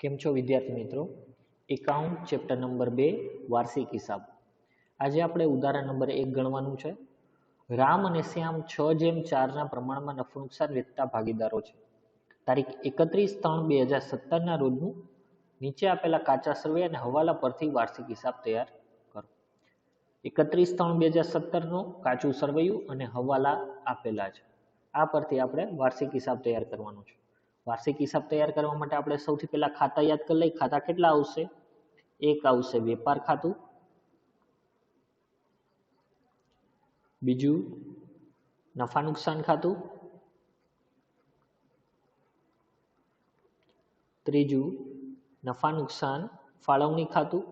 કેમ છો વિદ્યાર્થી મિત્રો? એકાઉન્ટ ચેપ્ટર નંબર 2 વાર્ષિક હિસાબ. આજે આપણે ઉદાહરણ નંબર 1 ગણવાનું છે. રામ અને શ્યામ 6:4 પ્રમાણમાં નફો નુકસાન વેચતા ભાગીદારો છે. તારીખ 31/3/2017 ના રોજનું નીચે આપેલા કાચા સર્વે અને હવાલા પરથી વાર્ષિક હિસાબ તૈયાર કરો. 31/3/2017 નો કાચું સર્વૈયું અને હવાલા આપેલા છે. આ પરથી આપણે વાર્ષિક હિસાબ તૈયાર કરવાનો છે. વાર્ષિક હિસાબ તૈયાર કરવા માટે આપણે સૌથી પહેલા ખાતા યાદ કરી લઈએ. ખાતા કેટલા આવશે? એક આવશે વેપાર ખાતું, બીજું નફા નુકસાન ખાતું, ત્રીજું નફા નુકસાન ફાળવણી ખાતું,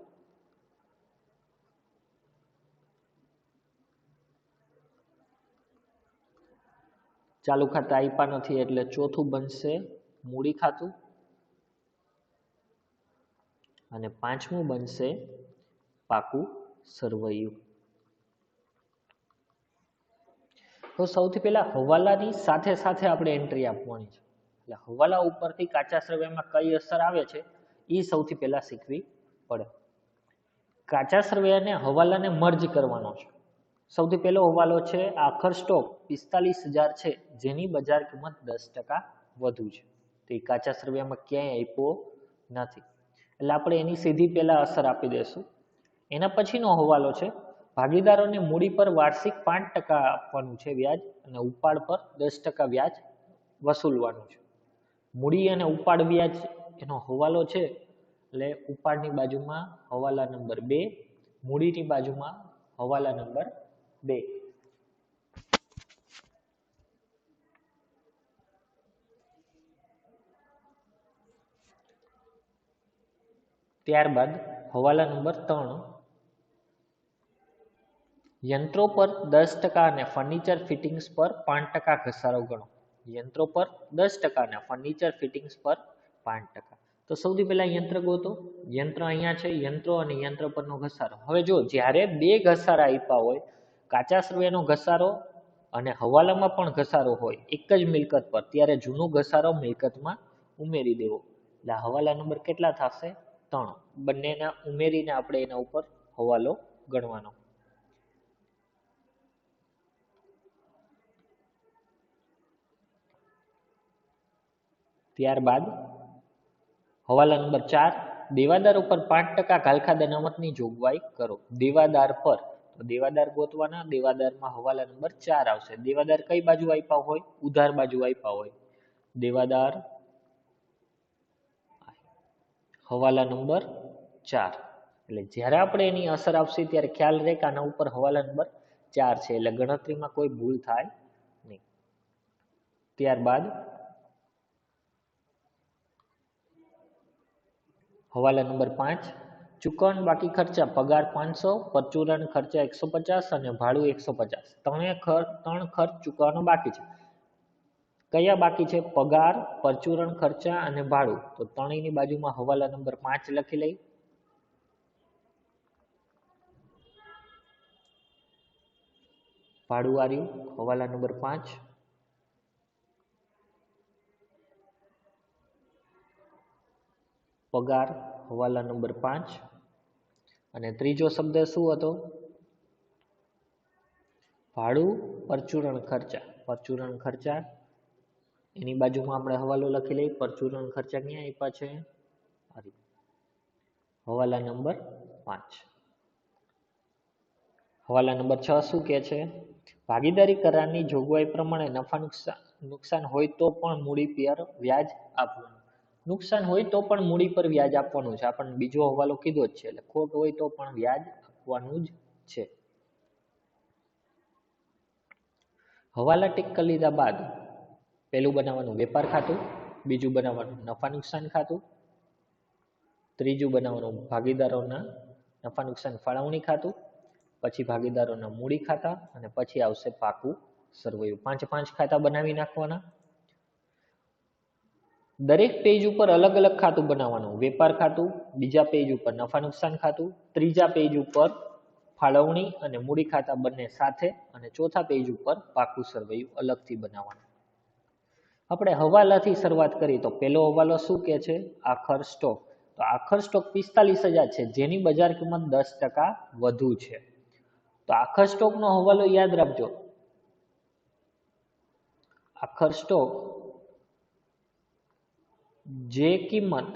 ચાલુ ખાતા આપ્યા નથી એટલે ચોથું બનશે મૂડી ખાતું અને પાંચમું બનશે પાકું સરવૈયું. તો સૌથી પહેલા હવાલાની સાથે સાથે આપણે એન્ટ્રી આપવાની છે. એટલે હવાલા ઉપરથી કાચા સર્વેમાં કઈ અસર આવે છે એ સૌથી પહેલા શીખવી પડે. કાચા સર્વે અને હવાલાને મર્જ કરવાનો છે. સૌથી પહેલો હવાલો છે આખર સ્ટોક 45,000 છે જેની બજાર કિંમત 10% વધુ છે. તો એ કાચા સર્વેમાં ક્યાંય આપ્યો નથી એટલે આપણે એની સીધી પહેલા અસર આપી દઈશું. એના પછીનો હવાલો છે ભાગીદારોને મૂડી પર વાર્ષિક 5% આપવાનું છે વ્યાજ અને ઉપાડ પર 10% વ્યાજ વસૂલવાનું છે. મૂડી અને ઉપાડ વ્યાજ એનો હવાલો છે એટલે ઉપાડની બાજુમાં હવાલા નંબર 2, મૂડીની બાજુમાં હવાલા નંબર 2. ત્યારબાદ હવાલા નંબર 3, યંત્રો પર 10% અને ફર્નિચર ફિટિંગ્સ પર 5% ઘસારો ગણો. યંત્રો પર 10% અને ફર્નિચર ફિટિંગ્સ પર 5%. તો સૌથી પહેલા યંત્ર ગોતો. યંત્ર અહીંયા છે, યંત્રો અને યંત્ર પરનો ઘસારો. હવે જો જ્યારે બે ઘસારા આપ્યા હોય, કાચા સર્વેનો ઘસારો અને હવાલામાં પણ ઘસારો હોય એક જ મિલકત પર, ત્યારે જૂનો ઘસારો મિલકતમાં ઉમેરી દેવો. એટલે હવાલા નંબર કેટલા થશે? 3. બંનેના ઉમેરીને આપણે એના ઉપર હવાલો ગણવાનો. ત્યારબાદ હવાલા નંબર 4, દેવાદાર ઉપર 5% ઘાલખાદ અનામતની જોગવાઈ કરો. દેવાદાર પર, તો દેવાદાર ગોતવાના. દેવાદારમાં હવાલા નંબર 4 આવશે. દેવાદાર કઈ બાજુ આપ્યા હોય? ઉધાર બાજુ આપ્યા હોય. દેવાદાર હવાલા નંબર 4. એટલે જ્યારે આપણે એની અસર આપશે ત્યારે ખ્યાલ રહે કે આના ઉપર હવાલા નંબર 4 છે એટલે ગણતરીમાં કોઈ ભૂલ થાય નહીં. ત્યારબાદ હવાલા નંબર 5, ચૂકવણ બાકી ખર્ચા પગાર 500, પરચુરણ ખર્ચા 150 અને ભાડું 150. ત્રણ ખર્ચ ચૂકવવાનો બાકી છે. કયા બાકી છે? પગાર, પરચુરણ ખર્ચા અને ભાડું. તો ત્રણેયની બાજુમાં હવાલા નંબર 5 લખી લઈ. ભાડું આવ્યું હવાલા નંબર 5. પગાર હવાલા નંબર 5 અને ત્રીજો શબ્દ શું હતો? ભાડું, પરચુરણ ખર્ચા. પરચુરણ ખર્ચા એની બાજુમાં આપણે હવાલો લખી લઈએ. પરચુરણ ખર્ચા ક્યાં આપ્યા છે? હવાલા નંબર 5. હવાલા નંબર 6 શું કહે છે? ભાગીદારી કરારની જોગવાઈ પ્રમાણે નફા નુકસાન હોય તો પણ મૂડી પર વ્યાજ આપવાનું. નુકસાન હોય તો પણ મૂડી પર વ્યાજ આપવાનું છે. આપણને બીજો હવાલો કીધો જ છે એટલે ખોટ હોય તો પણ વ્યાજ આપવાનું જ છે. હવાલા ટીક કરી લીધા બાદ પહેલું બનાવવાનું વેપાર ખાતું, બીજું બનાવવાનું નફા નુકસાન ખાતું, ત્રીજું બનાવવાનું ભાગીદારોના નફા નુકસાન ફાળવણી ખાતું, પછી ભાગીદારોના મૂડી ખાતા અને પછી આવશે પાકું સરવૈયું. 5 ખાતા બનાવી નાખવાના. દરેક પેજ ઉપર અલગ અલગ ખાતું બનાવવાનું. વેપાર ખાતું, બીજા પેજ ઉપર નફા નુકસાન ખાતું, ત્રીજા પેજ ઉપર ફાળવણી અને મૂડી ખાતા બંને સાથે અને ચોથા પેજ ઉપર પાકું સરવૈયું અલગથી બનાવવાનું. આપણે હવાલાથી શરૂઆત કરી તો પહેલો હવાલો શું કે છે? આખર સ્ટોક. તો આખર સ્ટોક 45,000 છે, જેની બજાર કિંમત 10% વધુ છે. તો આખર સ્ટોકનો હવાલો યાદ રાખજો. આખર સ્ટોક જે કિંમત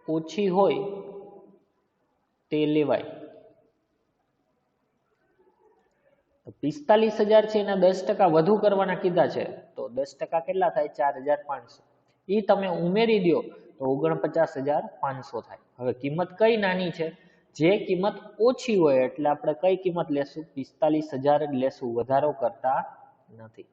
ઓછી હોય તે લેવાય. 45,000 છે એના 10% વધુ કરવાના કીધા છે, તો 10% કેટલા થાય? 4,500. એ તમે ઉમેરી દો તો 49,500 થાય. હવે કિંમત કઈ નાની છે? જે કિંમત ઓછી હોય એટલે આપણે કઈ કિંમત લેશું? 45,000 જ લેશું, વધારો કરતા નથી.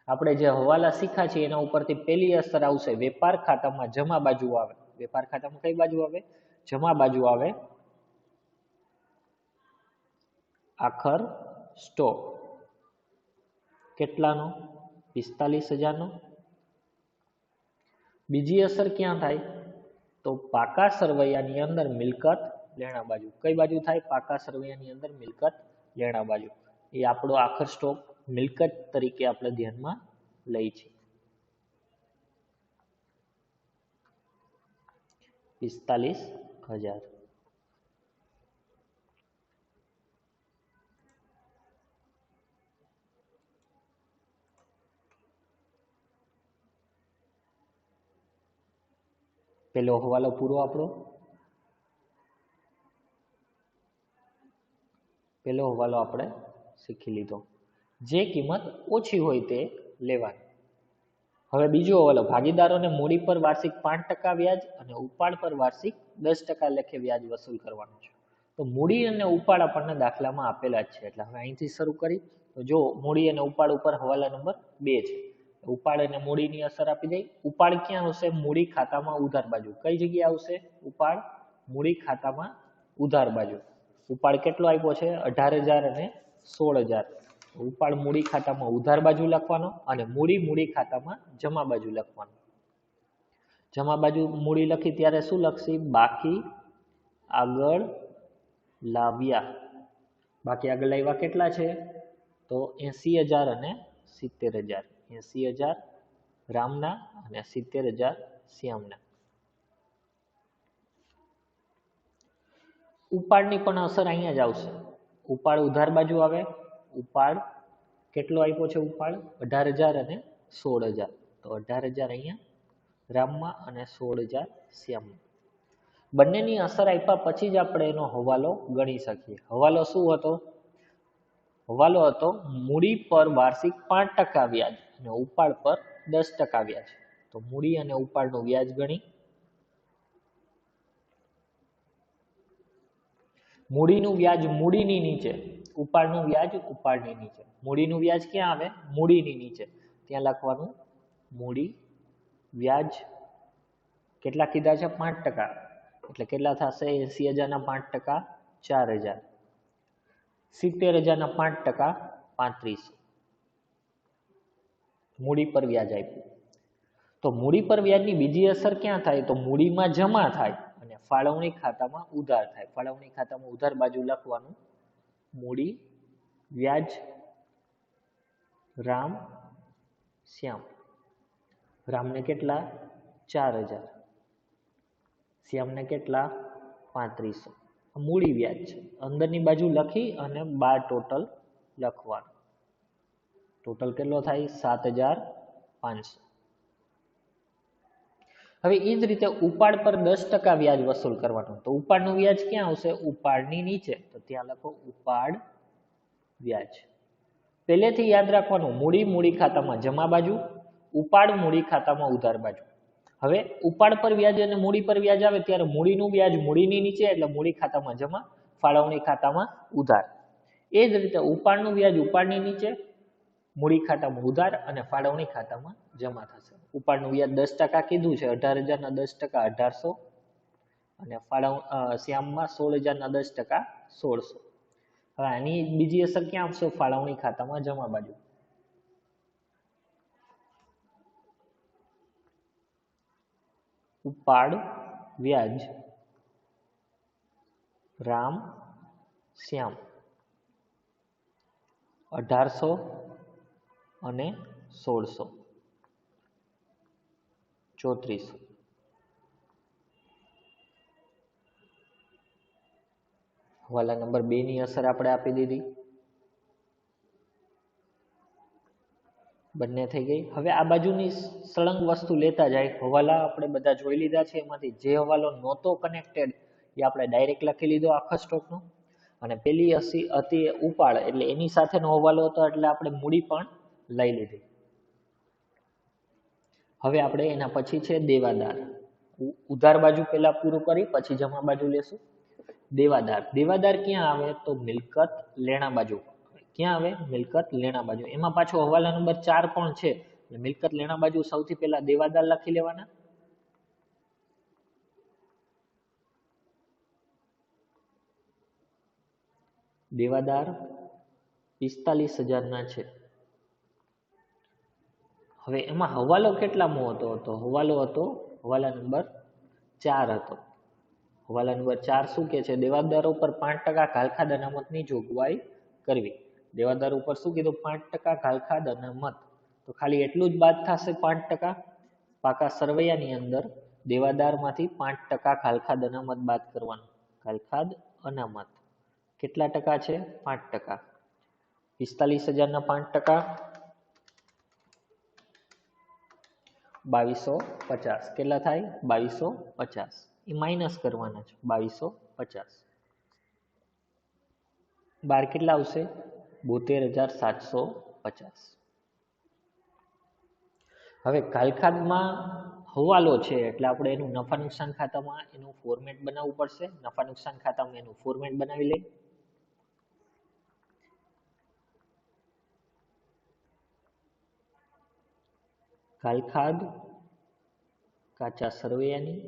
આપણે જે હવાલા શીખ્યા છે એના ઉપરથી પહેલી અસર આવશે, વેપાર ખાતામાં જમા બાજુ આવે. વેપાર ખાતામાં કઈ બાજુ આવે? જમા બાજુ આવે. આખર સ્ટોક કેટલાનો? 45,000 નો. બીજી અસર ક્યાં થાય? તો પાકા સરવૈયાની અંદર મિલકત લેણા બાજુ. કઈ બાજુ થાય? પાકા સરવૈયાની અંદર મિલકત લેણા બાજુ. એ આપણો આખર સ્ટોક મિલકત તરીકે આપણે ધ્યાનમાં લઈ છીએ. 45,000. પેલો હવાલો પૂરો આપણો. પેલો હવાલો આપણે શીખી લીધો. જે કિંમત ઓછી હોય તે લેવાની. હવે બીજો હવાલો, ભાગીદારોને મૂડી પર વાર્ષિક 5% વ્યાજ અને ઉપાડ પર વાર્ષિક 10% લેખે વ્યાજ વસૂલ કરવાનું છે. તો મૂડી અને ઉપાડ આપણને દાખલામાં આપેલા જ છે, એટલે હવે અહીંથી શરૂ કરી તો જો મૂડી અને ઉપાડ ઉપર હવાલા નંબર 2 છે. ઉપાડ અને મૂડીની અસર આપી દઈ. ઉપાડ ક્યાં આવશે? મૂડી ખાતામાં ઉધાર બાજુ. કઈ જગ્યાએ આવશે ઉપાડ? મૂડી ખાતામાં ઉધાર બાજુ. ઉપાડ કેટલો આપ્યો છે? 18,000 અને 16,000. ઉપાડ મૂડી ખાતામાં ઉધાર બાજુ લખવાનો અને મૂડી ખાતામાં જમા બાજુ લખવાનો. જમા બાજુ મૂડી લખી ત્યારે શું લખશી? બાકી આગળ લાવ્યા. બાકી આગળ લાવ્યા કેટલા છે? તો 80,000 અને 70,000. 80,000 રામના અને 70,000 શ્યામના. ઉપાડની પણ અસર અહીંયા જ આવશે. ઉપાડ ઉધાર બાજુ આવે. ઉપાડ કેટલો આપ્યો છે? ઉપાડ 18,000 અને 16,000. તો 18,000 અહીંયા રામમાં અને 16,000 શ્યામમાં. બંનેની અસર આપ્યા પછી જ આપણે એનો હવાલો ગણી શકીએ. હવાલો શું હતો? હવાલો હતો મૂડી પર વાર્ષિક 5% વ્યાજ અને ઉપાડ પર 10% વ્યાજ. તો મૂડી અને ઉપાડનું વ્યાજ ગણી. મૂડીનું વ્યાજ મૂડીની નીચે, ઉપાડનું વ્યાજ ઉપાડની નીચે. મૂડીનું વ્યાજ ક્યાં આવે? મૂડીની નીચે. ત્યાં લખવાનું મૂડી વ્યાજ કેટલા કીધા છે? 5%. એટલે કેટલા થશે? 80,000 ના 5% 4,000. 70,000 ના 5% 35. મૂડી પર વ્યાજ આપ્યું. તો મૂડી પર વ્યાજની બીજી અસર ક્યાં થાય? તો મૂડીમાં જમા થાય અને ફાળવણી ખાતામાં ઉધાર થાય. ફાળવણી ખાતામાં ઉધાર બાજુ લખવાનું મૂડી વ્યાજ રામ શ્યામ. રામને કેટલા? 4,000. શ્યામને કેટલા? 3500. મૂડી વ્યાજ છે. અંદરની બાજુ લખી અને 12 ટોટલ લખવાનું. ટોટલ કેટલો થાય? 7,500. હવે એ જ રીતે ઉપાડ પર 10% વ્યાજ વસૂલ કરવાનું. તો ઉપાડનું વ્યાજ ક્યાં આવશે? ઉપાડની નીચે. તો ત્યાં લખો ઉપાડ વ્યાજ. પહેલેથી યાદ રાખવાનું મૂડી ખાતામાં જમા બાજુ, ઉપાડ મૂડી ખાતામાં ઉધાર બાજુ. હવે ઉપાડ પર વ્યાજ અને મૂડી પર વ્યાજ આવે ત્યારે મૂડીનું વ્યાજ મૂડીની નીચે એટલે મૂડી ખાતામાં જમા, ફાળવણી ખાતામાં ઉધાર. એ જ રીતે ઉપાડનું વ્યાજ ઉપાડની નીચે, મૂડી ખાતામાં ઉધાર અને ફાળવણી ખાતામાં જમા થશે. ઉપાડનું વ્યાજ 10% કીધું છે. 18,000 ના 10% 1800 અને શ્યામમાં 16,000 ના 10% 1600. હવે આની બીજી અસર ક્યાં આવશે? ફાળવણી ખાતામાં જમા બાજુ. ઉપાડ વ્યાજ રામ શ્યામ 1800 અને 1600 3400 હવાલા નંબર 2 ની અસર આપણે આપી દીધી, બંને થઈ ગઈ. હવે આ બાજુની સળંગ વસ્તુ લેતા જાય. હવાલા આપણે બધા જોઈ લીધા છે, એમાંથી જે હવાલો નહોતો કનેક્ટેડ એ આપણે ડાયરેક્ટ લખી લીધો આખા સ્ટોકનો, અને પેલી હતી ઉપાડ એટલે એની સાથેનો હવાલો હતો એટલે આપણે મૂડી પણ લઈ લીધી. હવે આપણે એના પછી છે દેવાદાર. ઉધાર બાજુ પહેલા પૂરું કરી પછી જમા બાજુ લેશું. દેવાદાર, દેવાદાર ક્યાં આવે તો મિલકત લેણા બાજુ. ક્યાં આવે? મિલકત લેણા બાજુ. એમાં પાછો હવાલા નંબર 4 પણ છે. મિલકત લેણા બાજુ સૌથી પહેલા દેવાદાર લખી લેવાના. દેવાદાર 45,000 ના છે. હવે એમાં હવાલો કેટલામો હતો? તો હવાલો હતો હવાલા નંબર 4 હતો. હવાલા નંબર 4 શું કે છે? દેવાદારો પર 5% ઘાલખાદ અનામતની જોગવાઈ કરવી. દેવાદાર ઉપર શું કીધું? 5% ઘાલખાદ અનામત. તો ખાલી એટલું જ બાદ થશે 5%. પાકા સરવૈયાની અંદર દેવાદારમાંથી 5% ઘાલખાદ અનામત બાદ કરવાનું. ઘાલખાદ અનામત કેટલા ટકા છે? 5%. 45,000 ના 5% 2250. કેટલા થાય? 2250. એ માઇનસ કરવાના છે. 2250 બાર કેટલા આવશે? 72,750. હવે ઘાલખાદમાં હવાલો છે એટલે આપણે એનું નફા નુકસાન ખાતામાં એનું ફોર્મેટ બનાવવું પડશે. નફા નુકસાન ખાતામાં એનું ફોર્મેટ બનાવી લઈએ. ઘાલખાદ કાચા સરવૈયાની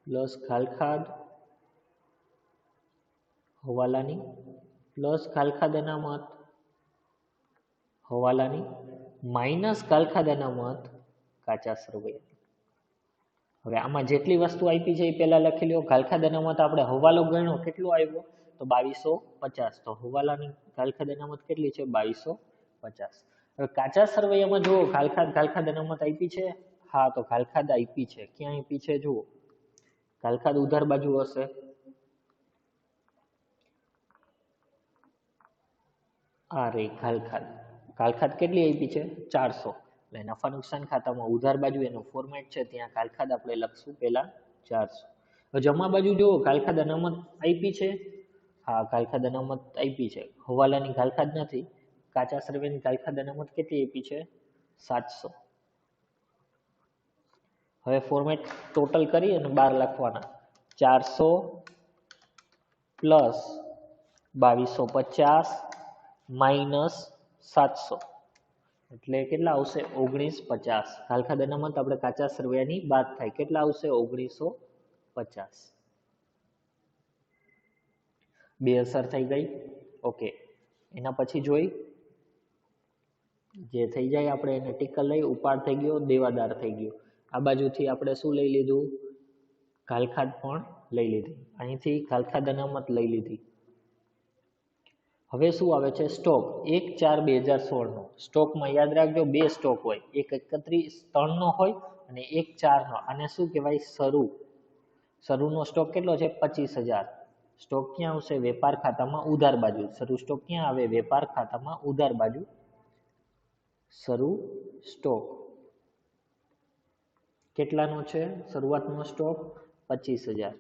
પ્લસ ઘાલખાદ હવાલાની પ્લસ ઘાલખાદ અનામત હવાલાની માઇનસ ઘાલખાદ અનામત કાચા સરવૈયાની. હવે આમાં જેટલી વસ્તુ આપી છે એ પહેલા લખી લો. ઘાલખાદ અનામત આપણે હવાલો ગણ્યો કેટલો આવ્યો તો 2250. તો હવાલાની ઘાલખાદ અનામત કેટલી છે? 2250. હવે કાચા સરવૈયામાં જુઓ ઘાલખાદ અનામત આપી છે. હા, તો ઘાલખાદ આપી છે. ક્યાં આપી છે? જુઓ, ઘાલખાદ ઉધાર બાજુ હશે. આ રે ઘાલખાદ. ઘાલખાદ કેટલી આપી છે? 400. એટલે નફા નુકસાન ખાતામાં ઉધાર બાજુ એનું ફોર્મેટ છે, ત્યાં ઘાલખાદ આપણે લખશું પહેલા 400. હવે જમા બાજુ જુઓ, ઘાલખાદ અનામત આપી છે. હા, ઘાલખાદ અનામત આપી છે. હવાલાની ઘાલખાદ નથી. કાચા સરવૈયાની ઘાલખાદ અનામત કેટલી આપી છે? 700. હવે ફોર્મેટ ટોટલ કરી અને 12 લખવાના. 400 પ્લસ 2250 માઇનસ 700 એટલે કેટલા આવશે? 1950. ઘાલખાદ અનામત આપણે કાચા સરવૈયાની બાદ થાય. કેટલા આવશે? 1950. બે અસર થઈ ગઈ. ઓકે, એના પછી જોઈ જે થઈ જાય આપણે એને ટીકલ લઈ. ઉપાડ થઈ ગયો, દેવાદાર થઈ ગયો. આ બાજુથી આપણે શું લઈ લીધું? ઘાલખાદ પણ લઈ લીધી. અહીંથી ઘાલખાદ અનામત લઈ લીધી. હવે શું આવે છે? સ્ટોક 1/4/2016 નો. સ્ટોકમાં યાદ રાખજો બે સ્ટોક હોય, એક 31/3 નો હોય અને એક 4 નો. આને શું કહેવાય? શરૂ. શરૂનો સ્ટોક કેટલો છે? 25,000. સ્ટોક ક્યાં આવશે? વેપાર ખાતામાં ઉધાર બાજુ. શરૂ સ્ટોક ક્યાં આવે? વેપાર ખાતામાં ઉધાર બાજુ. શરૂ સ્ટોક કેટલાનો છે? શરૂઆતનો સ્ટોક 25,000.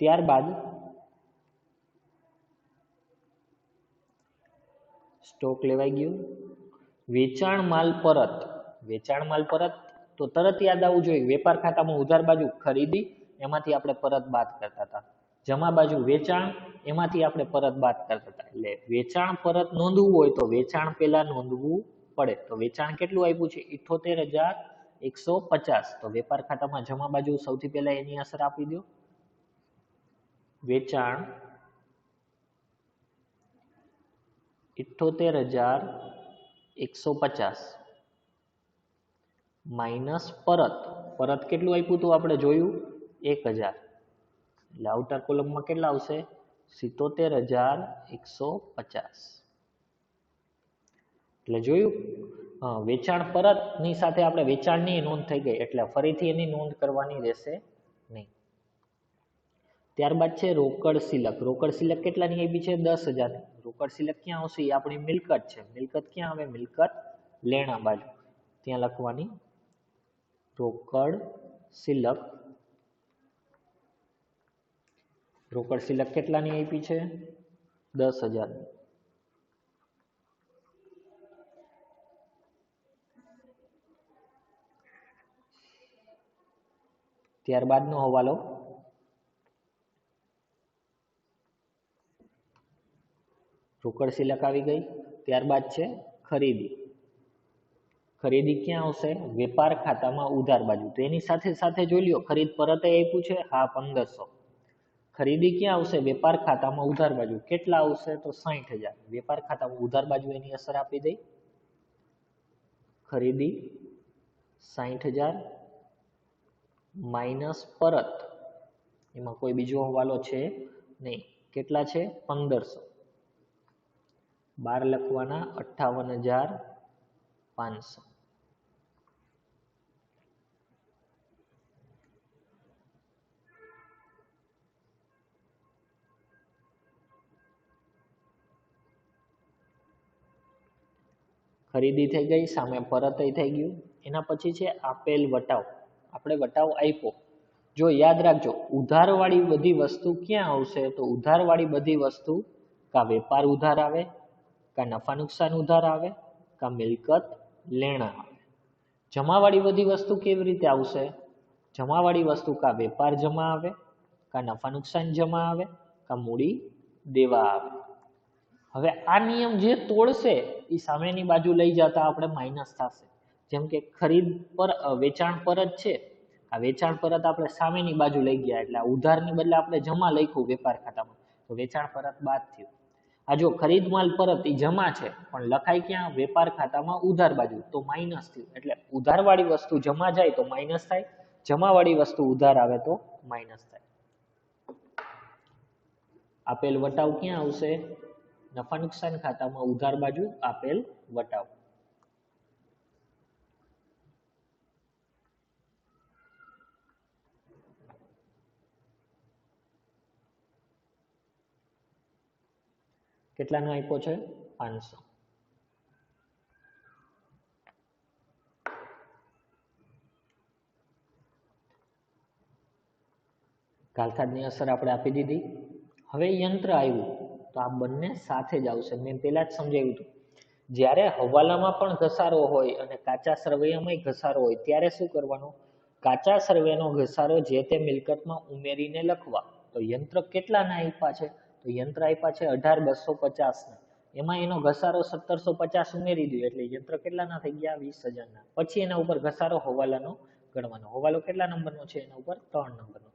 ત્યારબાદ સ્ટોક લેવાઈ ગયું. વેચાણ માલ પરત. વેચાણ માલ પરત તો તરત યાદ આવવું જોઈએ. વેપાર ખાતામાં ઉધાર બાજુ ખરીદી, એમાંથી આપણે પરત બાદ કરતા હતા. જમા બાજુ વેચાણ, એમાંથી આપણે પરત બાદ કરતા હતા. એટલે વેચાણ પરત નોંધવું હોય તો વેચાણ પહેલા નોંધવું પડે. તો વેચાણ કેટલું આપ્યું છે? 78,150. તો વેપાર ખાતામાં જમા બાજુ સૌથી પહેલા એની અસર આપી દો. વેચાણ 78,150 માઇનસ પરત. પરત કેટલું આપ્યું હતું આપણે જોયું? 1,000. એટલે આઉટર કોલમમાં કેટલા આવશે? 77,150. એટલે જોયું, વેચાણ પરતની સાથે આપણે વેચાણની નોંધ થઈ ગઈ એટલે ફરીથી એની નોંધ કરવાની રહેશે નહીં. ત્યારબાદ છે રોકડ સિલક. રોકડ સિલક કેટલાની આપી છે? 10,000. રોકડ સિલક ક્યાં આવશે? એ આપણી મિલકત છે. મિલકત ક્યાં આવે? મિલકત લેણા બાજુ, ત્યાં લખવાની રોકડ સિલક. રોકડ સિલક કેટલાની આપી છે? 10,000. ત્યારબાદનો હવાલો રોકડ સિલક આવી ગઈ. ત્યારબાદ છે ખરીદી. ખરીદી ક્યાં આવશે? વેપાર ખાતામાં ઉધાર બાજુ. તો એની સાથે સાથે જોઈ લ્યો, ખરીદ પરત આપ્યું છે, હા 1500. ખરીદી ક્યાં આવશે? વેપાર ખાતામાં ઉધાર બાજુ. કેટલા આવશે? તો 60,000. વેપાર ખાતામાં ઉધાર બાજુ એની અસર આપી દઈ. ખરીદી 60,000 માઇનસ પરત, એમાં કોઈ બીજો હવાલો છે નહીં. કેટલા છે? 1500. 12 લખવાના, 58,500. ખરીદી થઈ ગઈ, સામે પરત થઈ ગયું. એના પછી છે આપેલ વટાવ. આપણે વટાવ આપ્યો. જો યાદ રાખજો, ઉધારવાળી બધી વસ્તુ ક્યાં આવશે? તો ઉધારવાળી બધી વસ્તુ કા વેપાર ઉધાર આવે, કા નફા નુકસાન ઉધાર આવે, કા મિલકત લેણા આવે. જમાવાળી બધી વસ્તુ કેવી રીતે આવશે? જમાવાળી વસ્તુ કા વેપાર જમા આવે, કા નફા નુકસાન જમા આવે, કા મૂડી દેવા આવે. હવે આ નિયમ જે તોડશે એ સામેની બાજુ લઈ જતા આપણે માઇનસ થશે. જેમ કે ખરીદ પર વેચાણ પરત છે, આ વેચાણ પરત આપણે સામેની બાજુ લઈ ગયા એટલે ઉધારની બદલે આપણે જમા લખ્યું વેપાર ખાતામાં, તો વેચાણ પરત બાદ થયું. આ જો ખરીદ માલ પરત એ જમા છે પણ લખાય ક્યાં? વેપાર ખાતામાં ઉધાર બાજુ, તો માઇનસ થયું. એટલે ઉધારવાળી વસ્તુ જમા જાય તો માઇનસ થાય, જમાવાળી વસ્તુ ઉધાર આવે તો માઇનસ થાય. આપેલ વટાવ ક્યાં આવશે? નફા નુકસાન ખાતામાં ઉધાર બાજુ આપેલ વટાવ. કેટલાનો આપ્યો છે? 500. ગાલખાદની અસર આપણે આપી દીધી. હવે યંત્ર આવ્યું તો આ બંને સાથે જ આવશે. મેં પહેલા જ સમજાવ્યું હતું, જ્યારે હવાલામાં પણ ઘસારો હોય અને કાચા સરવૈયામાં ઘસારો હોય ત્યારે શું કરવાનું? કાચા સરવૈયાનો ઘસારો જે તે મિલકતમાં ઉમેરીને લખવા. તો યંત્ર કેટલાના આપ્યા છે? તો યંત્ર આપ્યા છે 18,250 ના. એમાં એનો ઘસારો 1750 ઉમેરી દો એટલે યંત્ર કેટલાના થઈ ગયા? 20,000 ના. પછી એના ઉપર ઘસારો હવાલાનો ગણવાનો. હવાલો કેટલા નંબરનો છે? એના ઉપર 3 નંબરનો.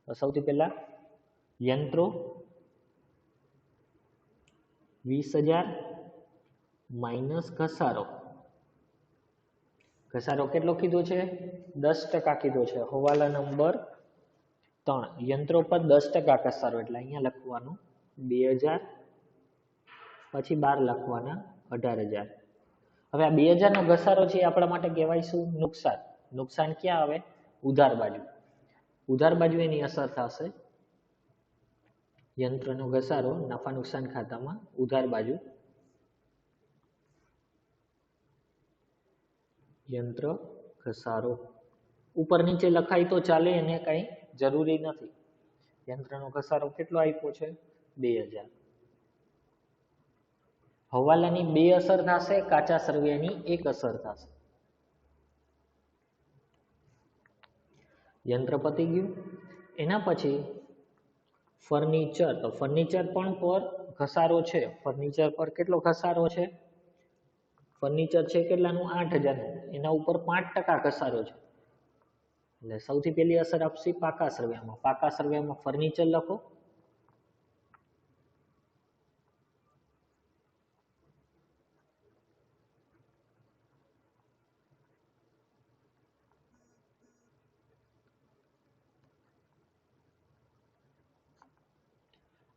તો સૌથી પહેલા યંત્રો 20,000 માઇનસ ઘસારો. ઘસારો કેટલો કીધો છે? 10% કીધો છે. હવાલા નંબર 3. યંત્રો પર 10% ઘસારો એટલે અહીંયા લખવાનું 2,000, પછી 12 લખવાના 18,000. હવે આ 2,000 નો ઘસારો છે આપણા માટે કહેવાય શું? નુકસાન. નુકસાન ક્યાં આવે? ઉધાર બાજુ. ઉધાર બાજુ એની અસર થશે. યંત્રનો ઘસારો નફા નુકસાન ખાતામાં ઉધાર બાજુ. યંત્ર ઘસારો ઉપર નીચે લખાય તો ચાલે, એને કઈ જરૂરી નથી. યંત્રનો ઘસારો કેટલો આપ્યો છે? 2,000. હવાલાની 2 અસર થશે, કાચા સરવૈયાની 1 અસર થશે. યંત્ર પતી ગયું. એના પછી ફર્નિચર. તો ફર્નિચર પણ પર ઘસારો છે. ફર્નિચર પર કેટલો ઘસારો છે? ફર્નિચર છે કેટલાનું? 8,000. એના ઉપર 5% ઘસારો છે. એટલે સૌથી પહેલી અસર આપશે પાકા સરવૈયામાં. પાકા સરવૈયામાં ફર્નિચર લખો.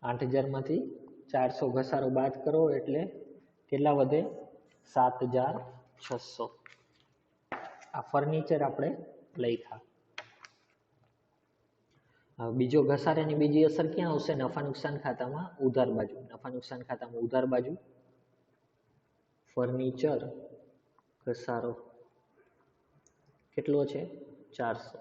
8000 માંથી 400 ઘસારો બાદ કરો એટલે કેટલા વધે? 7600. આ ફર્નિચર આપણે લખ્યા. બીજો ઘસારાની બીજી અસર ક્યાં આવશે? નફા નુકસાન ખાતામાં ઉધાર બાજુ. નફા નુકસાન ખાતામાં ઉધાર બાજુ ફર્નિચર ઘસારો કેટલો છે? 400.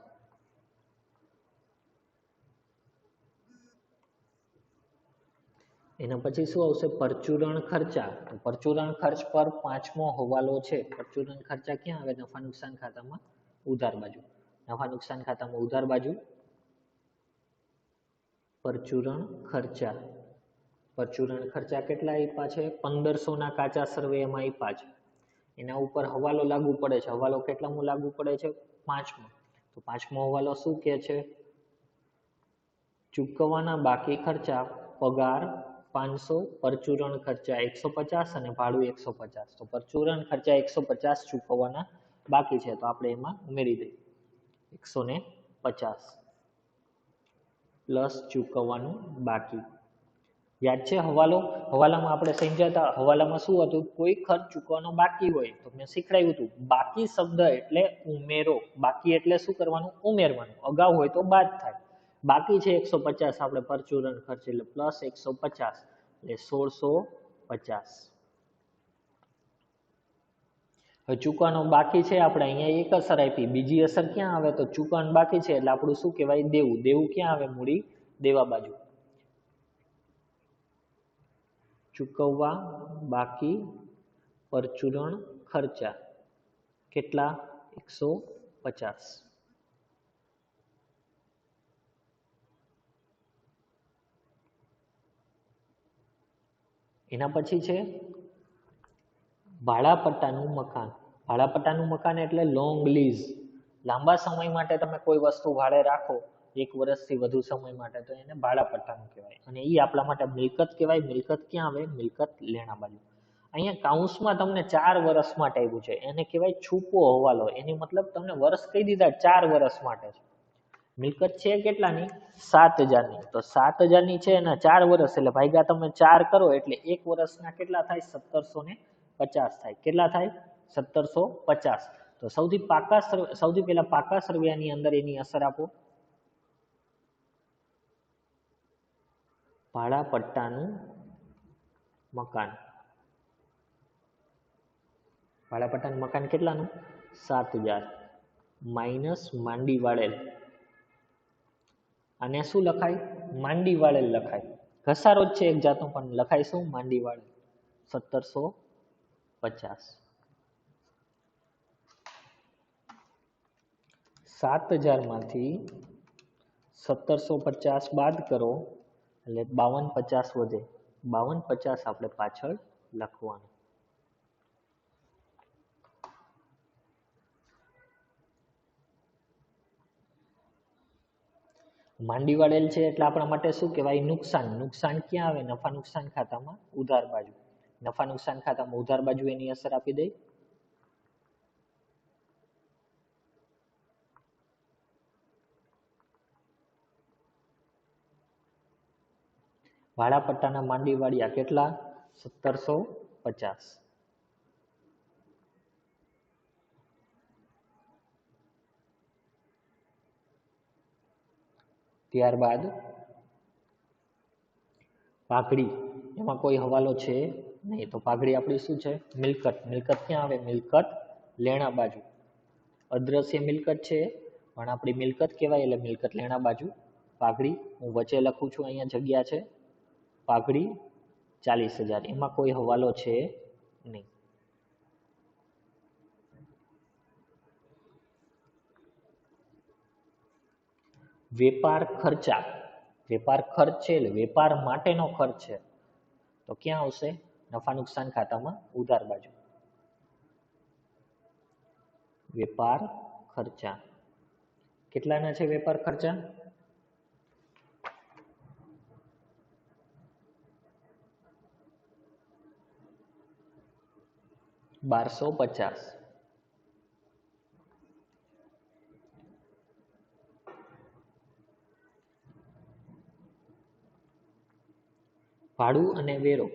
એના પછી શું આવશે? પરચુરણ ખર્ચા. પરચુરણ ખર્ચ પર પાંચમો હવાલો છે. પરચુરણ ખર્ચા ક્યાં આવે? નફા નુકસાન ખાતામાં ઉધાર બાજુ. નફા નુકસાન ખાતામાં ઉધાર બાજુ પરચુરણ ખર્ચા. પરચુરણ ખર્ચા કેટલા આપ્યા છે? 1500 ના કાચા સર્વે એમાં આપ્યા છે. એના ઉપર હવાલો લાગુ પડે છે. હવાલો કેટલામો લાગુ પડે છે? પાંચમો. તો પાંચમો હવાલો શું કહે છે? ચૂકવવાના બાકી ખર્ચા પગાર 500, પરચુરણ ખર્ચા 150 અને ભાડું 150. તો પરચુરણ ખર્ચા 150 ચૂકવવાના બાકી છે, તો આપણે એમાં ઉમેરી દઈએ 150 પ્લસ ચૂકવવાનું બાકી. યાદ છે હવાલો? હવાલામાં આપણે સમજાતા, હવાલામાં શું હતું? કોઈ ખર્ચ ચૂકવવાનો બાકી હોય તો મેં શીખવાડ્યું હતું, બાકી શબ્દ એટલે ઉમેરો. બાકી એટલે શું કરવાનું? ઉમેરવાનું. અગાઉ હોય તો બાદ થાય. બાકી છે 150, આપણે પરચુરણ ખર્ચ એટલે પ્લસ 150 એટલે 1650. હવે ચૂકવાનો બાકી છે, આપણે અહીંયા એક અસર આપી. બીજી અસર ક્યાં આવે? તો ચૂકવાનું બાકી છે એટલે આપણું શું કહેવાય? દેવું. દેવું ક્યાં આવે? મૂડી દેવા બાજુ. ચૂકવવા બાકી પરચુરણ ખર્ચા કેટલા? 150. એના પછી છે ભાડાપટ્ટાનું મકાન. ભાડાપટ્ટાનું મકાન એટલે લોંગ લીઝ. લાંબા સમય માટે તમે કોઈ વસ્તુ ભાડે રાખો, 1 વર્ષથી વધુ સમય માટે, તો એને ભાડાપટ્ટાનું કહેવાય. અને એ આપણા માટે મિલકત કહેવાય. મિલકત ક્યાં આવે? મિલકત લેણા બાજુ. અહીંયા કાઉન્સમાં તમને 4 વર્ષ માટે આવ્યું છે, એને કહેવાય છૂપો હવાલો. એની મતલબ તમને વર્ષ કહી દીધા, 4 વર્ષ માટે છે. મિલકત છે કેટલાની? 7000ની. તો 7000ની છે એના 4 વર્ષ એટલે ભાગ્યા તમે 4 કરો એટલે 1 વર્ષના કેટલા થાય? 1750 થાય. કેટલા થાય? 1750. તો સૌથી પહેલા પાકા સરવૈયાની અંદર એની અસર આપો. ભાડાપટ્ટાનું મકાન. ભાડાપટ્ટાનું મકાન કેટલાનું? 7000 માઇનસ માંડી વાળેલ. અને શું લખાય? માંડી વાળેલ લખાય. ઘસારો જ છે એક જાતનો, પણ લખાય શું? માંડી વાળેલ. 1750. 7000 માંથી 1750 બાદ કરો એટલે 5250 વધે. 5250 આપણે પાછળ લખવાનું. માંડી વાળેલ છે એટલે આપણા માટે શું કહેવાય? નુકસાન. નુકસાન ક્યાં આવે? નફા નુકસાન ખાતામાં ઉધાર બાજુ. નફા નુકસાન ખાતામાં ઉધાર બાજુ એની અસર આપી દઈ. ભાડાપટ્ટાના માંડી વાળ્યા કેટલા? 1750. ત્યારબાદ પાઘડી. એમાં કોઈ હવાલો છે નહીં, તો પાઘડી આપણી શું છે? મિલકત. મિલકત ક્યાં આવે? મિલકત લેણા બાજુ. અદ્રશ્ય મિલકત છે પણ આપણી મિલકત કહેવાય એટલે મિલકત લેણા બાજુ. પાઘડી હું વચ્ચે લખું છું, અહીંયા જગ્યા છે. પાઘડી 40000. એમાં કોઈ હવાલો છે નહીં. વેપાર ખર્ચા. વેપાર ખર્ચ છે એટલે વેપાર માટેનો ખર્ચ છે, તો ક્યાં આવશે? નફા નુકસાન ખાતામાં ઉધાર બાજુ. વેપાર ખર્ચા કેટલાના છે? વેપાર ખર્ચા 1250. ભાડું અને વેરો.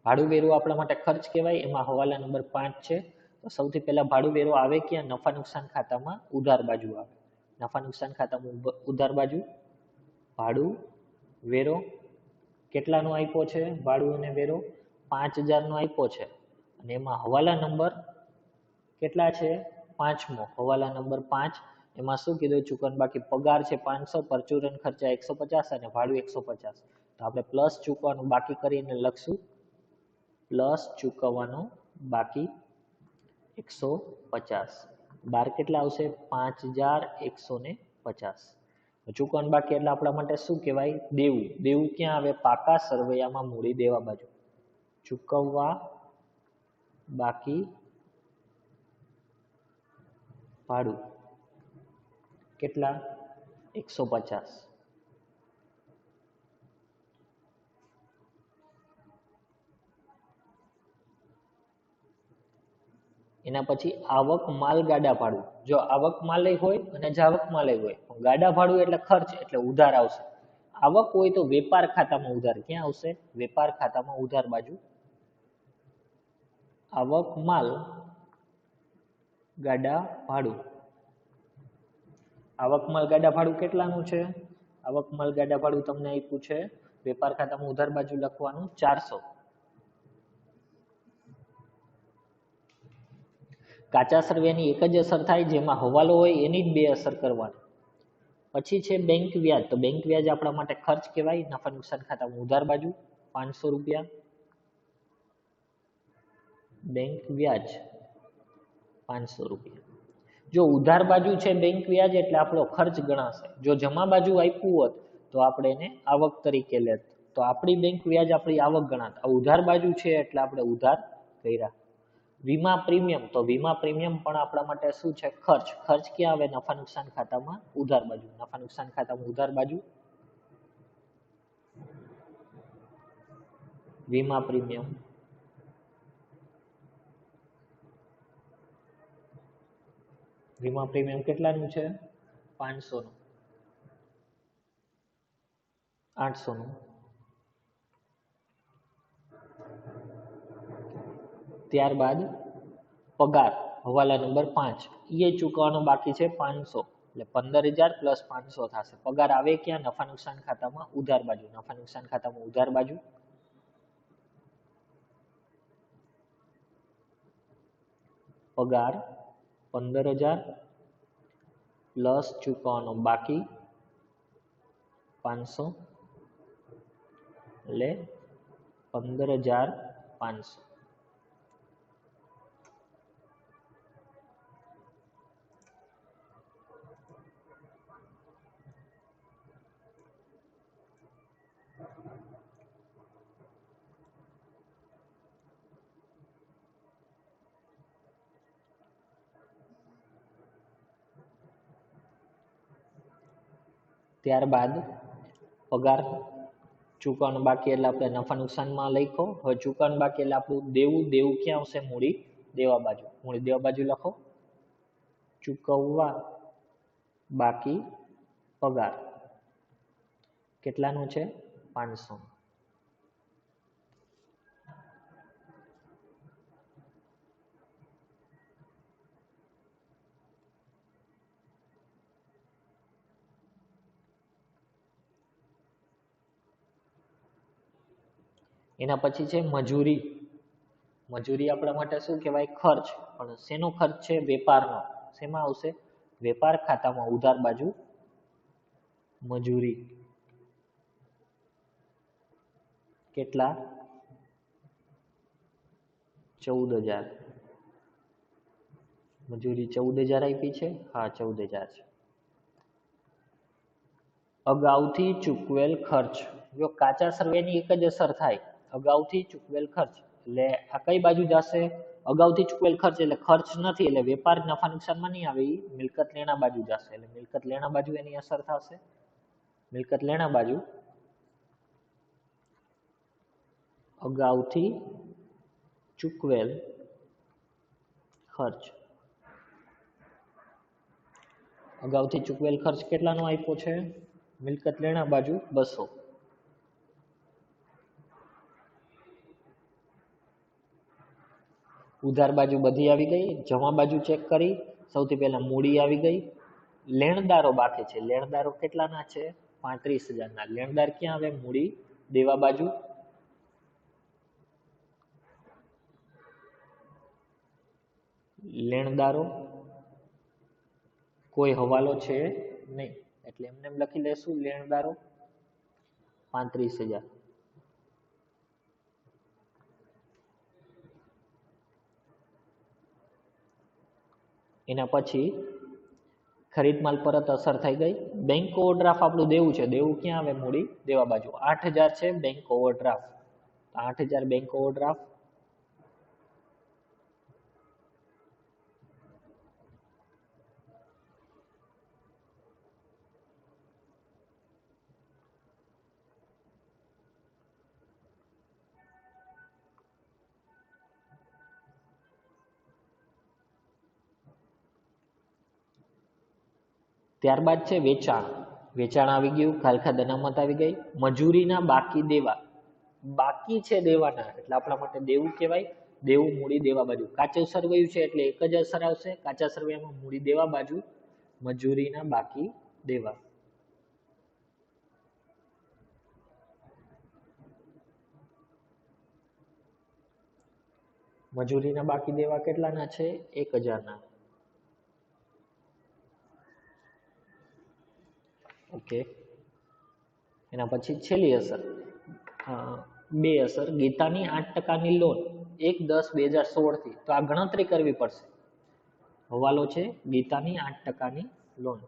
ભાડું વેરો આપણા માટે ખર્ચ કહેવાય, એમાં હવાલા નંબર 5 છે. તો સૌથી પહેલા ભાડું વેરો આવે ક્યાં? નફા નુકસાન ખાતામાં ઉધાર બાજુ આવે. નફા નુકસાન ખાતામાં ઉધાર બાજુ ભાડું વેરો કેટલાનો આપ્યો છે? ભાડું અને વેરો 5000નો આપ્યો છે, અને એમાં હવાલા નંબર કેટલા છે? 5મો. હવાલા નંબર 5. એમાં શું કીધું? ચૂકવણ બાકી પગાર છે 500, પરચુરણ ખર્ચા 150 અને ભાડું 150. તો આપણે પ્લસ ચૂકવવાનું બાકી કરીને લખશું પ્લસ ચૂકવવાનું બાકી 150. બાર કેટલા આવશે? 5150. ચૂકવવાનું બાકી એટલે આપણા માટે શું કહેવાય? દેવું. દેવું ક્યાં આવે? પાકા સરવૈયામાં મૂડી દેવા બાજુ. ચૂકવવા બાકી ભાડું કેટલા? 150. એના પછી આવક માલ ગાડા ભાડું. જો આવક માલ હોય અને જાવક માલ હોય, ગાડા ભાડું એટલે ખર્ચ, એટલે ઉધાર આવશે. આવક હોય તો વેપાર ખાતામાં ઉધાર. ક્યાં આવશે? વેપાર ખાતામાં ઉધાર બાજુ. આવક માલ ગાડા ભાડું. આવક માલ ગાડા ભાડું કેટલાનું છે? આવક માલ ગાડા ભાડું તમને આપ્યું છે વેપાર ખાતામાં ઉધાર બાજુ લખવાનું 400. કાચા સરવેની એક જ અસર થાય, જેમાં હવાલો હોય એની જ બે અસર કરવાની. પછી છે બેંક વ્યાજ. તો બેંક વ્યાજ આપણા માટે ખર્ચ કહેવાય. નફા નુકસાન ખાતામાં ઉધાર બાજુ 500 રૂપિયા. બેંક વ્યાજ 500 રૂપિયા. જો ઉધાર બાજુ છે બેંક વ્યાજ એટલે આપણો ખર્ચ ગણાશે. જો જમા બાજુ આપ્યું હોત તો આપણે એને આવક તરીકે લેત, તો આપણી બેંક વ્યાજ આપણી આવક ગણાત. આ ઉધાર બાજુ છે એટલે આપણે ઉધાર કર્યા. વીમા પ્રીમિયમ. તો વીમા પ્રીમિયમ પણ આપણા માટે શું છે? ખર્ચ. ખર્ચ ક્યાં આવે? નફા નુકસાન ખાતામાં ઉધાર બાજુ. નફા નુકસાન ખાતામાં ઉધાર બાજુ વીમા પ્રીમિયમ. વીમા પ્રીમિયમ કેટલાનું છે? 500નું. 800નું. ત્યારબાદ પગાર હવાલા નંબર 5 એ ચૂકવવાનો બાકી છે 500, એટલે 15000 પ્લસ 500 થશે. પગાર આવે ક્યાં? નફા નુકસાન ખાતામાં ઉધાર બાજુ. નફા નુકસાન ખાતામાં ઉધાર બાજુ પગાર 15000 પ્લસ ચૂકવવાનો બાકી 500, એટલે 15500. ત્યારબાદ પગાર ચૂકવવાનું બાકી એટલે આપણે નફા નુકસાનમાં લખો. હવે ચૂકવવાનું બાકી એટલે આપણું દેવું. દેવું ક્યાં આવશે? મૂડી દેવા બાજુ. મૂડી દેવા બાજુ લખો ચૂકવવા બાકી પગાર કેટલાનું છે? 500. એના પછી છે મજૂરી. મજૂરી આપણા માટે શું કહેવાય? ખર્ચ. પણ શેનો ખર્ચ છે? વેપારનો. શેમાં આવશે? વેપાર ખાતામાં ઉધાર બાજુ મજૂરી કેટલા? 14000. મજૂરી 14000 આપી છે. હા 14000 છે. અગાઉથી ચૂકવેલ ખર્ચ. જો કાચા સરવેની એક જ અસર થાય, અગાઉથી ચૂકવેલ ખર્ચ, એટલે આ કઈ બાજુ જશે? અગાઉથી ચૂકવેલ ખર્ચ એટલે ખર્ચ નથી, એટલે વેપાર નફા નુકસાનમાં નહીં આવે, એ મિલકત લેણા બાજુ જશે. એટલે મિલકત લેણા બાજુ એની અસર થશે. મિલકત લેણા બાજુ અગાઉથી ચૂકવેલ ખર્ચ. અગાઉથી ચૂકવેલ ખર્ચ કેટલાનો આપ્યો છે? મિલકત લેણા બાજુ 200. ઉધાર બાજુ બધી આવી ગઈ, જમા બાજુ ચેક કરી, સૌથી પહેલા મૂડી આવી ગઈ, લેણદારો બાકી છે. લેણદારો કેટલાના છે? 35,000 લેણદાર ક્યાં આવે? મૂડી દેવા બાજુ. લેણદારો કોઈ હવાલો છે નહીં એટલે એમને એમ લખી લેશું લેણદારો 35,000. એના પછી ખરીદ માલ પરત અસર થઈ ગઈ. બેંક ઓવરડ્રાફ્ટ આપણું દેવું છે. દેવું ક્યાં આવે? મૂડી દેવા બાજુ. 8,000 છે બેંક ઓવરડ્રાફ્ટ. 8,000 bank overdraft. ત્યારબાદ છે વેચાણ. વેચાણ આવી ગયું, ખાલખા અનામત આવી ગઈ, મજૂરીના બાકી દેવા. બાકી છે દેવાના એટલે આપણા માટે દેવું કહેવાય. દેવું મૂડી દેવા બાજુ. કાચું સરવૈયું છે એટલે એક જ અસર આવશે. કાચા સરવૈયામાં મૂડી દેવા બાજુ, મજૂરીના બાકી દેવા. મજૂરીના બાકી દેવા કેટલાના છે? 1,000. ઓકે. એના પછી છેલ્લી અસર, બે અસર. ગીતાની 8%ની લોન 1/10/2016 થી. તો આ ગણતરી કરવી પડશે. હવાલો છે ગીતાની 8%ની લોન.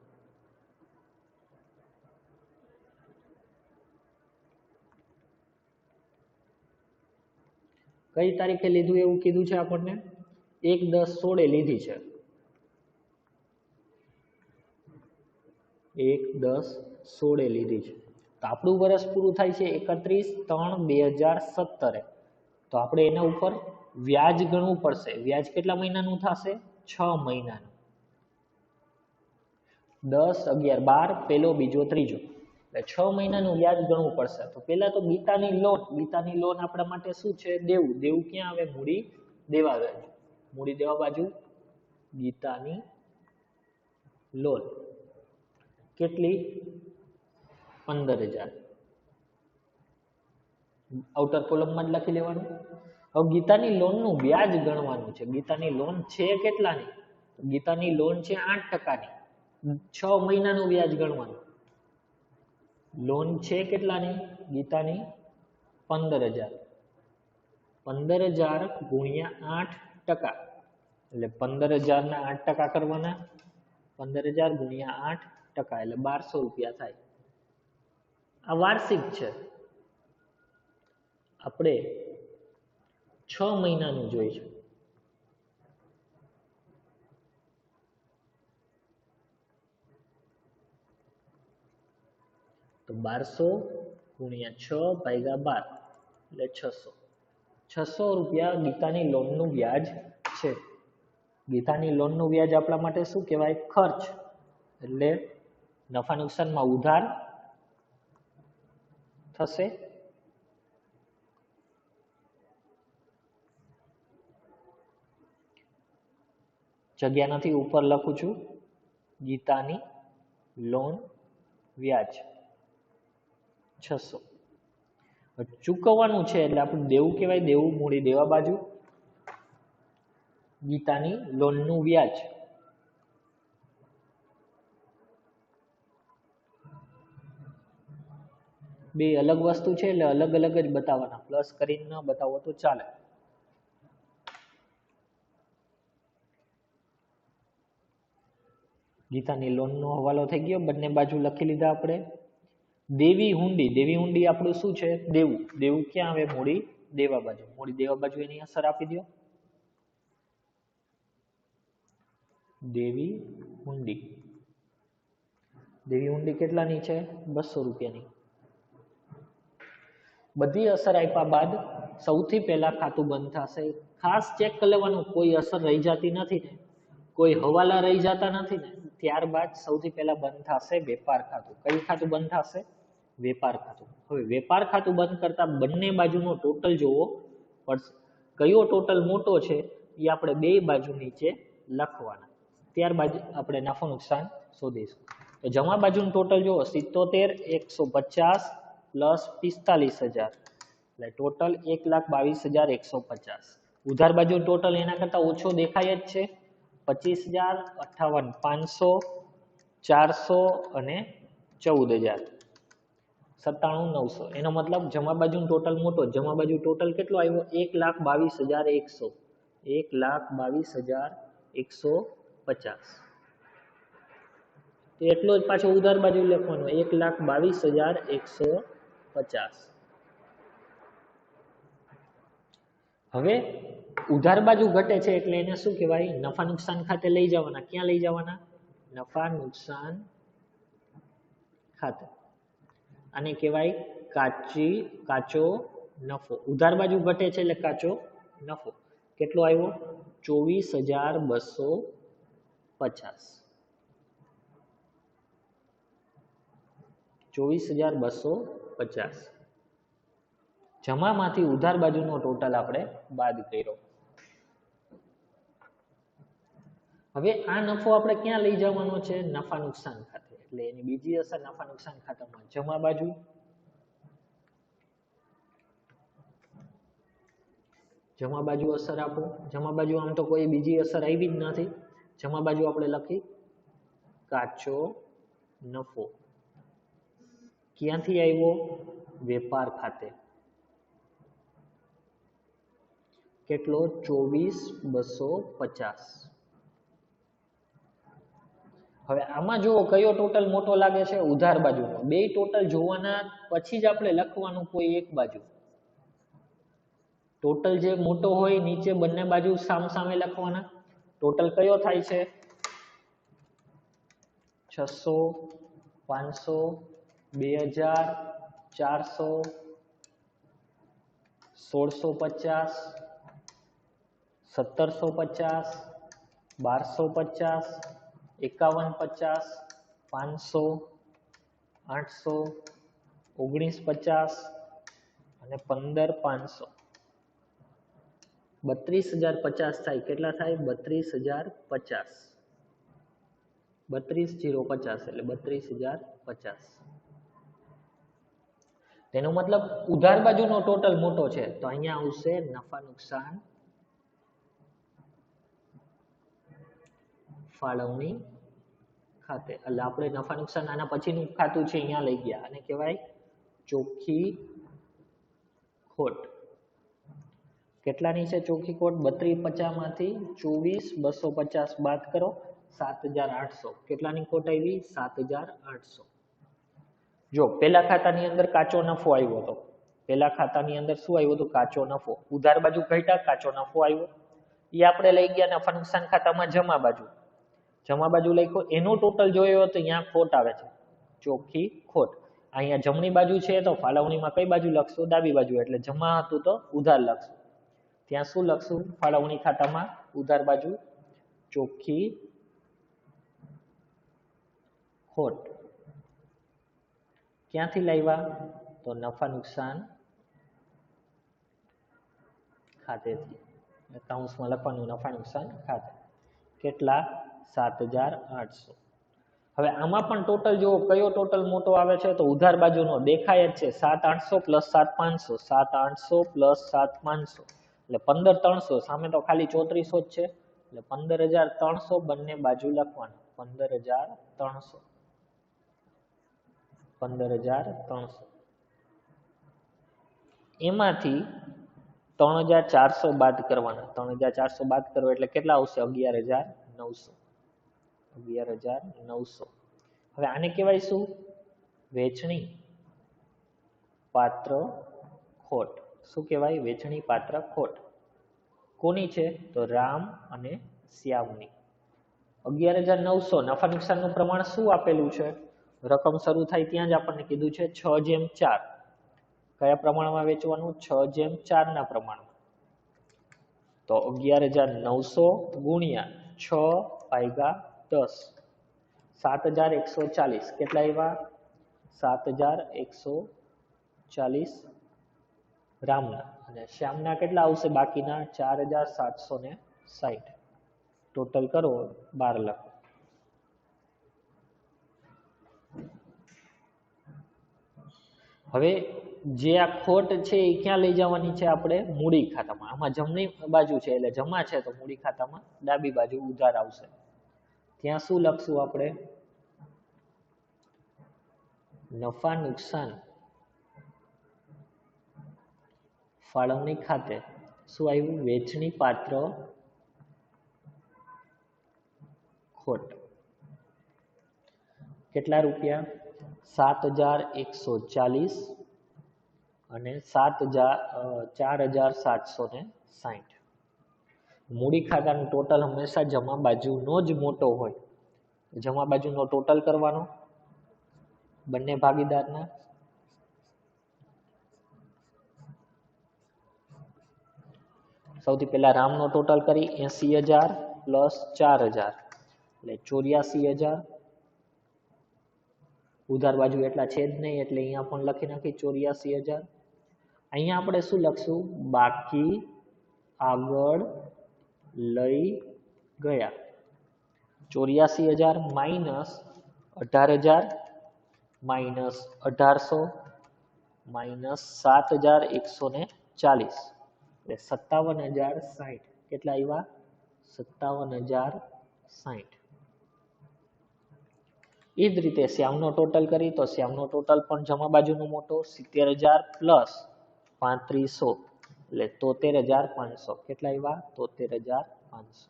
કઈ તારીખે લીધું એવું કીધું છે આપણને? 1/10/16 લીધી છે. 1/10/16 લીધી છે. તો આપણું વર્ષ પૂરું થાય છે 31/3/2017. તો આપણે એના ઉપર વ્યાજ ગણવું પડશે. વ્યાજ કેટલા મહિનાનું થશે? 6 મહિનાનું. 10, 11, 12 પહેલો, બીજો, ત્રીજો એટલે 6 મહિનાનું વ્યાજ ગણવું પડશે. તો પહેલા તો ગીતાની લોન. ગીતાની લોન આપણા માટે શું છે? દેવું. દેવું ક્યાં આવે? મૂડી દેવા બાજુ. મૂડી દેવા બાજુ ગીતાની લોન કેટલી? 15,000. આઉટર કોલમમાં જ લખી લેવાનું. હવે ગીતાની લોનનું વ્યાજ ગણવાનું છે. ગીતાની લોન છે કેટલાની? ગીતાની લોન છે 8%ની. 6 મહિનાનું વ્યાજ ગણવાનું. લોન છે કેટલાની? ગીતાની 15,000. 15,000 ગુણ્યા 8%. એટલે 15,000 ના 8% કરવાના. 15,000 ગુણ્યા 8% એટલે 1,200 રૂપિયા થાય. આ વાર્ષિક છે. આપણે 6 મહિનાનું જોઈએ છે. તો 1,200 ગુણ્યા 6/12 એટલે 600. 600 રૂપિયા ગીતાની લોનનું વ્યાજ છે. ગીતાની લોનનું વ્યાજ આપણા માટે શું કહેવાય? ખર્ચ. એટલે નફા નુકસાનમાં ઉધાર થશે. જગ્યા નથી, ઉપર લખું છું ગીતાની લોન વ્યાજ 600. ચૂકવવાનું છે એટલે આપણું દેવું કહેવાય. દેવું મૂડી દેવા બાજુ. ગીતાની લોનનું વ્યાજ. બે અલગ વસ્તુ છે એટલે અલગ અલગ જ બતાવવાના. પ્લસ કરીને ન બતાવો તો ચાલે. ગીતાની લોનનો હવાલો થઈ ગયો. બંને બાજુ લખી લીધા આપણે. દેવી હુંડી. દેવી હુંડી આપણું શું છે? દેવું. દેવું ક્યાં આવે? મૂડી દેવા બાજુ. મૂડી દેવા બાજુ એની અસર આપી દો. દેવી હુંડી. દેવી હુંડી કેટલાની છે? 200 રૂપિયાની. બધી અસર આપ્યા બાદ સૌથી પહેલા ખાતું બંધ થશે. ખાસ ચેક કરી લેવાનું કોઈ અસર રહી જતી નથી ને, કોઈ હવાલા રહી જતા નથી ને. ત્યારબાદ સૌથી પહેલા બંધ થશે વેપાર ખાતું. કયું ખાતું બંધ થશે? વેપાર ખાતું. હવે વેપાર ખાતું બંધ કરતા બંને બાજુનો ટોટલ જોવો પડશે. કયો ટોટલ મોટો છે? એ આપણે બે બાજુ નીચે લખવાના. ત્યારબાદ આપણે નફો નુકસાન શોધીશું. તો જમા બાજુનું ટોટલ જુઓ 77 150 પ્લસ 45,000 એટલે ટોટલ 1,22,150. ઉધાર બાજુ ટોટલ એના કરતા ઓછો દેખાય જ છે 25,000 58 500 400 અને 14,000 97,900. એનો મતલબ જમા બાજુનું ટોટલ મોટો. જમા બાજુ ટોટલ કેટલો આવ્યો 1,22,100 1,22,150. તો એટલો જ પાછો ઉધાર બાજુ લખવાનો 1,22,150. હવે ઉધાર બાજુ ઘટે છે એટલે એને શું કહેવાય નફા નુકસાન ખાતે લઈ જવાના. ક્યાં લઈ જવાના નફા નુકસાન ખાતે. આને કહેવાય કાચો નફો. ઉધાર બાજુ ઘટે છે એટલે કાચો નફો. કેટલો આવ્યો 24,250. 24,250. જમામાંથી ઉધાર બાજુનો ટોટલ આપણે બાદ કર્યો. હવે આ નફો આપણે ક્યાં લઈ જવાનો છે નફા નુકસાન ખાતે. એટલે એની બીજી અસર નફા નુકસાન ખાતામાં જમા બાજુ અસર આપો. જમા બાજુ આમ તો કોઈ બીજી અસર આવી જ નથી. જમા બાજુ આપણે લખી કાચો નફો. ક્યાંથી આવ્યો વેપાર ખાતે. કેટલો 24,250. હવે આમાં જુઓ કયો ટોટલ મોટો લાગે છે ઉધાર બાજુનો. બે ટોટલ જોવાના પછી જ આપણે લખવાનું કોઈ એક બાજુ. ટોટલ જે મોટો હોય નીચે બંને બાજુ સામસામે લખવાના. ટોટલ કયો થાય છે 600 500 2000 400 1650 1750 1250 5150 500 800 1950 અને 15500. 32,050 થાય. કેટલા થાય 32,050. 32,050 એટલે 32,050. તેનો મતલબ ઉધાર બાજુનો ટોટલ મોટો છે તો અહીંયા આવશે નફા નુકસાન ફાળવણી ખાતે. એટલે આપણે નફા નુકસાન આના પછીનું ખાતું છે અહીંયા લઈ ગયા. અને કહેવાય ચોખ્ખી ખોટ. કેટલાની છે ચોખ્ખી ખોટ 32,50 માંથી 24,250 બાદ કરો 7,800. કેટલાની ખોટ આવી 7,800. જો પેલા ખાતાની અંદર કાચો નફો આવ્યો હતો. પેલા ખાતાની અંદર શું આવ્યો હતો કાચો નફો. ઉધાર બાજુ ઘટ્યા કાચો નફો આવ્યો. એ આપણે લઈ ગયા નફા નુકસાન ખાતામાં જમા બાજુ. જમા બાજુ લખ્યો એનો ટોટલ જોયો તો અહીંયા ખોટ આવે છે ચોખ્ખી ખોટ. અહીંયા જમણી બાજુ છે તો ફાળવણીમાં કઈ બાજુ લખશું ડાબી બાજુ. એટલે જમા હતું તો ઉધાર લખશું. ત્યાં શું લખશું ફાળવણી ખાતામાં ઉધાર બાજુ ચોખ્ખી ખોટ. ક્યાંથી લાવ્યા તો નફા નુકસાન ખાતેથી. એકાઉન્ટ્સમાં લખવાનું નફા નુકસાન ખાતે. કેટલા 7,800. હવે આમાં પણ ટોટલ જુઓ કયો ટોટલ મોટો આવે છે તો ઉધાર બાજુનો દેખાય જ છે 7,800 પ્લસ 7,500. 7,800 પ્લસ 7,500 એટલે 15,300. સામે તો ખાલી 3400 જ છે એટલે 15,300 બંને બાજુ લખવાનું. 15,300. 15,300. એમાંથી 3,400 બાદ કરવાના. 3,400 બાદ કરો એટલે કેટલા આવશે 11,900. 11,900. હવે આને કહેવાય શું વેચણી પાત્ર ખોટ. શું કહેવાય વેચણી પાત્ર ખોટ. કોની છે તો રામ અને શ્યામની. 11,900. નફા નુકસાનનું પ્રમાણ શું આપેલું છે રકમ શરૂ થાય ત્યાં જ આપણને કીધું છે 6/4. કયા પ્રમાણમાં વેચવાનું 6/4 ના પ્રમાણમાં. તો 11,900 ગુણ્યા 6/10 7,140. કેટલા આવ્યા 7,140 રામના. અને શ્યામના કેટલા આવશે બાકીના 4,740. 60 ટોટલ કરો 12 લખો. હવે જે આ ખોટ છે એ ક્યાં લઈ જવાની છે આપણે મૂડી ખાતામાં. આમાં જમણી બાજુ છે એટલે જમા છે તો મૂડી ખાતામાં ડાબી બાજુ ઉધાર આવશે. ત્યાં શું લખશું આપણે નફા નુકસાન ફાળવણી ખાતે શું આવ્યું વેચણી પાત્ર ખોટ કેટલા રૂપિયા 7140 અને 4760. મૂડી ખાતાનું ટોટલ હંમેશા જમા બાજુનો જ મોટો હોય. જમા બાજુનો ટોટલ કરવાનો બંને ભાગીદારના. સૌથી પહેલા રામનો ટોટલ કરી 80000 પ્લસ 4000 એટલે 84000. ઉધાર બાજુ એટલા છે જ નહીં એટલે અહીંયા પણ લખી નાખી 84000. અહીંયા આપણે શું લખશું બાકી આગળ લઈ ગયા. 84000 માઇનસ 18000 માઇનસ 1800 માઇનસ 7140 એટલે 57060. કેટલા આવ્યા 57060. એ જ રીતે શ્યામનો ટોટલ કરી તો શ્યામનો ટોટલ પણ જમા બાજુનો મોટો 70000 પ્લસ 3500 એટલે 73500. કેટલા આવ્યા 73500.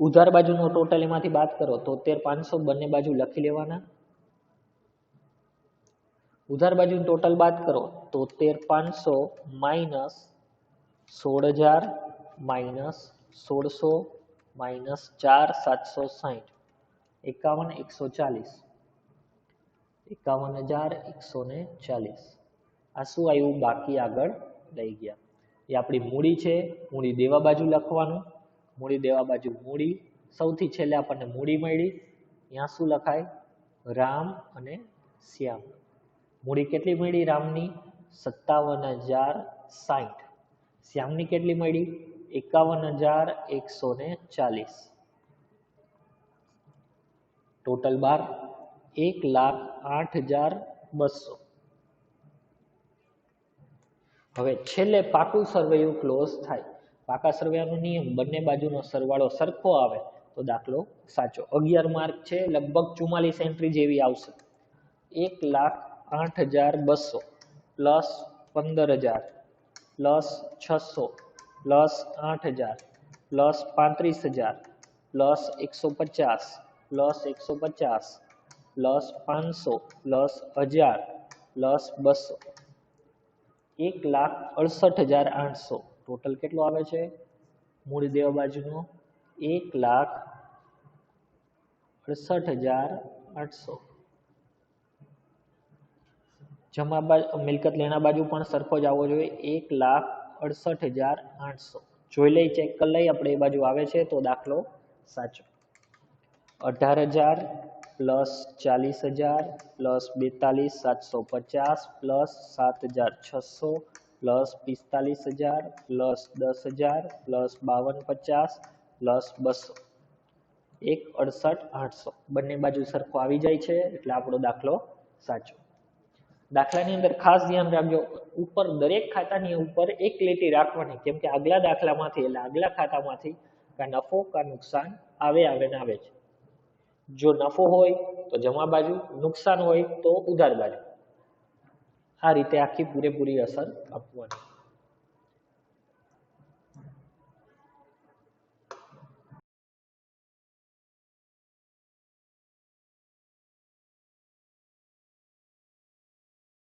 ઉધાર બાજુનો ટોટલ એમાંથી બાદ કરો 73500 બંને બાજુ લખી લેવાના. ઉધાર બાજુ ટોટલ બાદ કરો 73500 માઇનસ 16000 માઇનસ 1600 માઇનસ 4760 51140. 51140. આ શું આવ્યું બાકી આગળ લઈ ગયા. એ આપણી મૂડી છે. મૂડી દેવા બાજુ લખવાનું. મૂડી દેવા બાજુ મૂડી. સૌથી છેલ્લે આપણને મૂડી મળી. ત્યાં શું લખાય રામ અને શ્યામ. મૂડી કેટલી મળી રામની 57060. શ્યામની કેટલી મળી 51140. ટોટલ 1,08,200. હવે છેલ્લે પાકું સરવૈયું ક્લોઝ થાય. પાકા સરવૈયાનો નિયમ બંને બાજુનો સરવાળો સરખો આવે તો દાખલો સાચો. 11 માર્ક છે લગભગ 44 એન્ટ્રી જેવી આવશે. 1,08,200 plus 15,000 plus 600 plus 8,000 plus 35,000 plus 150 plus 150 plus 500 plus 1000 plus 200. 1,68,800. Total કેટલો આવે છે મૂડી દેવા બાજુનો 1,68,800. જમા બાજુ મિલકત લેણા બાજુ પણ સરખો જ આવવો જોઈએ 1,68,800. જોઈ લઈ ચેક કરી લઈ આપણે એ બાજુ આવે છે તો દાખલો સાચો. 18,000 plus 40,000 plus 42,750 plus 7,600 plus 45,000 plus 10,000 plus 52,50 plus 200. 1,68,800. બંને બાજુ સરખો આવી જાય છે એટલે આપણો દાખલો સાચો. દાખલાની અંદર ખાસ ધ્યાન રાખજો ઉપર દરેક ખાતાની ઉપર એક લીટી રાખવાની કેમ કે આગલા દાખલામાંથી એટલે આગલા ખાતામાંથી કા નફો કા નુકસાન આવે ને આવે છે. જો નફો હોય તો જમા બાજુ, નુકસાન હોય તો ઉધાર બાજુ. આ રીતે આખી પૂરેપૂરી અસર આપવાની.